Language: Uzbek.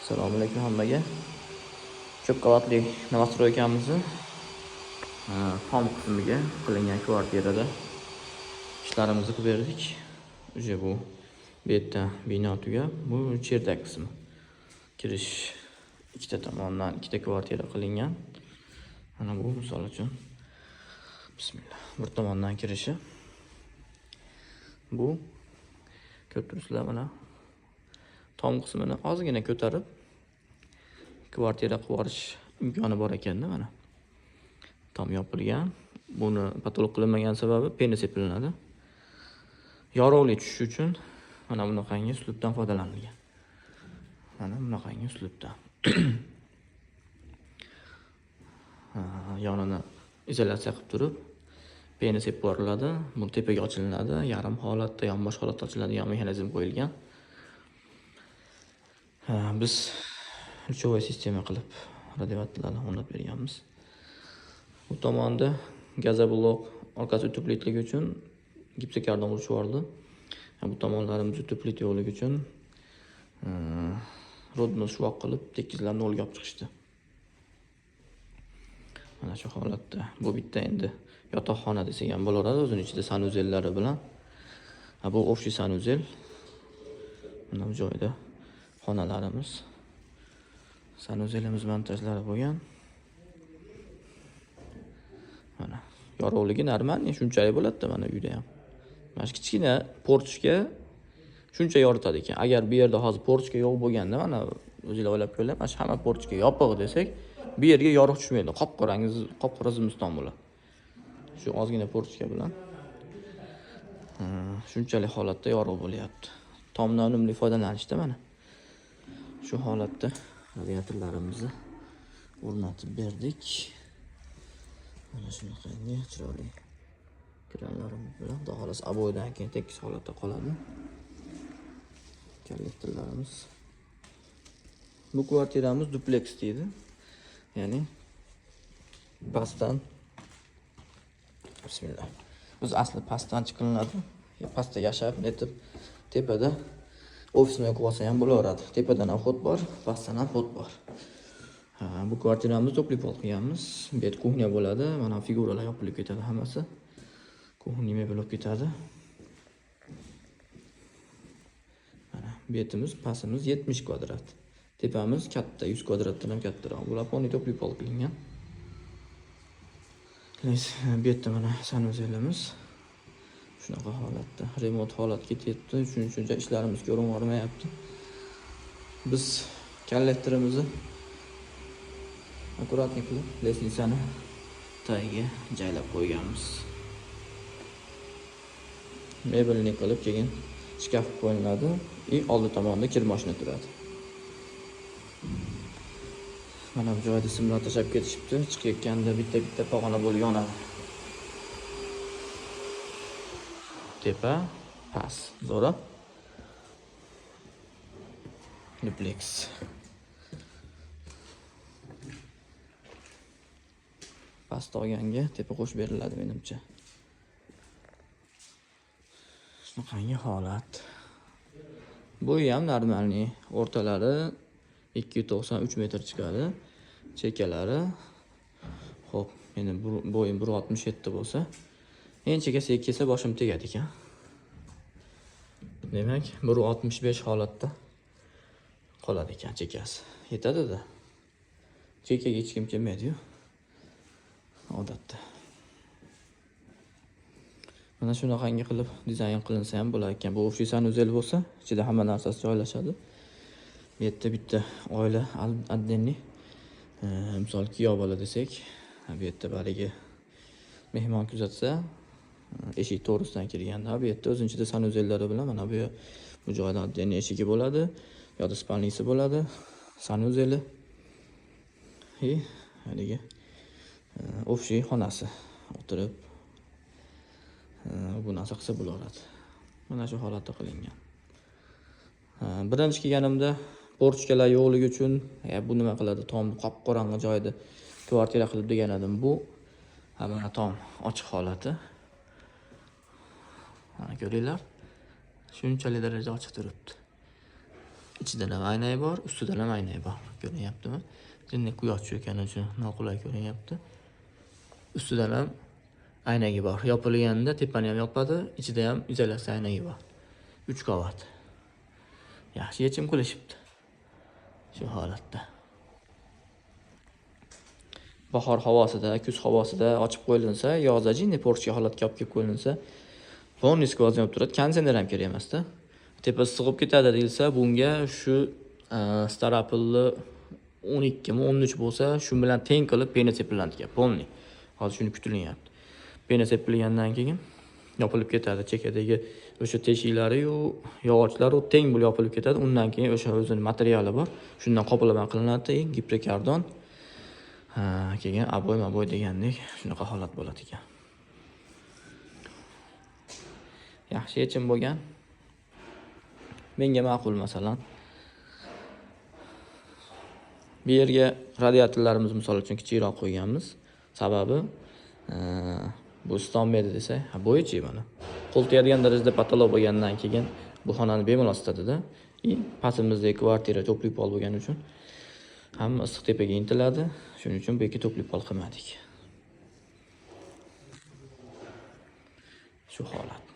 Assalomu alaykum hammaga. Ko'p qavatli novostroykamizni tom qismiga qilingan kvartirada ishlarimizni qilib berdik. Uje bu yerda bino tugab, bu cherdak qismi. Kirish ikkita tomondan ikkita kvartira qilingan. Mana bu misol uchun bismillah. Bir tomondan kirishi. Bu ko'rib turibsizlar mana tom qismini ozgina ko'tarib kvartira qilib olish imkoni bor ekanda mana. Tom yopilgan. Buni patolog qilinmagan sababi peni sepilinadi. Yorug'lik tushishi uchun mana bunaqangi uslubdan foydalanilgan. Mana bunaqangi uslubdan. Yonini izolyatsiya qilib turib, peni sepib yuboriladi. Bu tepaga ochilinadi. Yarim holatda, yonbosh holatda ochiladigan mexanizm qo'yilgan. Biz uchovoy sistema qilib radiovatlarni o'rnatib berganmiz. Bu tomonda gazoblok orqasi o'tipligi uchun gipsokardon urishib yubordi. Bu tomonlarimiz o'tiplik yo'qligi uchun rodni shuvoq qilib tekizlarni o'lga olib chiqishdi. Mana shu holatda bu bitta endi yotoqxona desak ham bo'laveradi, o'zining ichida sanuzellari bilan. Bu общий sanuzel. Mana bu joyda xonalarimiz. Sanuzelimiz montajlari bo'lgan. Mana yorug'ligi normal, shunchalik bo'ladi-da mana uyda ham. Mana kichkina portishga shuncha yoritadi ekan. Agar bu yerda hozir portishga yo'q bo'lganda, mana o'zingizlar o'ylab ko'ringlar, mana shu hamma portishga yopiq desak, bu yerga yorug' tushmaydi. Qop-qora zimiston bo'ladi. Shu ozgina portishka bilan shunchalik holatda yorug' bo'lyapti. Tomdan unumli foydalanishda mana shu holatda radiatorlarimizni o'rnatib berdik. Mana shunaqangi chiroyli kranlarimiz bilan, xudo xohlasa aboydan keyin tekis holatda qoladi. Kollektorlarimiz. Bu kvartiramiz duplex deydi. Ya'ni pastdan bismillah. Biz asli pastdan chiqilinadi. Pastda yashab, netib tepada ofisni yo'q bo'lsa ham bo'laveradi. Tepadan ham xod bor, pastdan ham xod bor. Bu kvartiramizni to'pli pol qilganmiz. Bu yerda kuxnya bo'ladi. Mana figuralar yopilib ketadi hammasi. Kuxnya mebel bo'lib ketadi. Mana betimiz, pastimiz 70 kvadrat. Tepamiz katta, 100 kvadratdan ham kattaroq. Bular poni to'pli pol qilingan. Bu yerda mana sanuzelimiz. Shunaqa holatda, remont holat ketyapti. Shuning uchun ishlarimiz ko'rinib bormayapti. Biz kollektorimizni akkuratlik qilib lesnitsani tagiga joylab qo'yganmiz. Mebelni qilib keyin shkaf qo'yiladi. Oldi tomonda kir mashina turadi. Mana bu joyda simlar tashab ketishibdi. Chiqayotganda bitta pog'ona bo'lib yonadi. Tepa, past, zo'ra. Duplex. Past olganga tepa qo'shib beriladi menimcha. Shunaqangi holat. Bu ham normalniy, o'rtalari 293 metr chiqadi. Chekalari xo'p, meni bo'yim 167 bo'lsa, men chekasiga kelsa boshim tegadi ekan. Demak, 165 holatda qoladi ekan chekasi. Yetadi-da. Chekaga hech kim kelmaydi-yu. Odatda. Mana shunaqangi qilib dizayn qilinsa ham bo'lar ekan. Bu общий sanuzel bo'lsa, ichida hamma narsasi joylashadi. Bu yerda bitta oila отдельный, misol kuyov bola desak, bu yerda baligi mehmon kuzatsa, eshik to'g'risidan kirganda, bu yerda o'zinchida sanuzellari bilan mana bu joyda отдельный eshigi bo'ladi, yoki spalnisi bo'ladi, sanuzeli. Haligi общий xonasi o'tirib bu narsa qilsa bo'laveradi. Mana shu holatda qilingan. Birinchi kelganimda portchkalar yo'qligi uchun bu nima qiladi? Tom qop-qorong'i joyda kvartira qilib degan edim. Bu mana tom ochiq holati. Mana ko'ringlar. Shunchalik darajada ochiq turibdi. Ichidan ham aynay bor, ustidan ham aynay bor. Ko'rinyaptimi? Jinni quyosh tushayotgani uchun noqulay ko'rinyapti. Ustidan ham aynagi bor. Yopilganda tepani ham yopadi, ichida ham izolyatsiya aynagi bor. 3 qavat. Yaxshi yechim qilishibdi. Shu holatda. Bahor havosida, kuz havosida ochib qo'yilinsa, yozda jinni portga holatga olib kelib qo'yilinsa, polnis quvozib turadi, konditsioner ham kerak emas-da. Tepasi sig'ib ketadi deyilsa, bunga shu starapilni 12 mi 13 bo'lsa, shu bilan teng qilib pena sepiladigan, polni. Hozir shuni kutilyapti. Pena sepilgandan keyin yopilib ketadi. Chekadagi o'sha teshiklari yu yog'ochlari teng bo'lib yopilib ketadi. Undan keyin o'sha o'zining materiali bor. Shundan qoplama qilinadi, giprekardon. Keyin aboy degandek shunaqa holat bo'ladi ekan. Yaxshi yechim bo'lgan. Menga ma'qul masalan. Bu yerga radiatorlarimiz misol uchun kichikroq qo'yganmiz. Sababi bu istonmaydi desak, bo'yichi mana. Qo'l tegadigan darajada patolog bo'lgandan keyin bu xonani bemalol isitadi-da. Pastimizdagi kvartira to'plik pol bo'lgani uchun hamma issiq tepaga intiladi. Shuning uchun bu yerga to'plik pol qilmadik. Shu holat.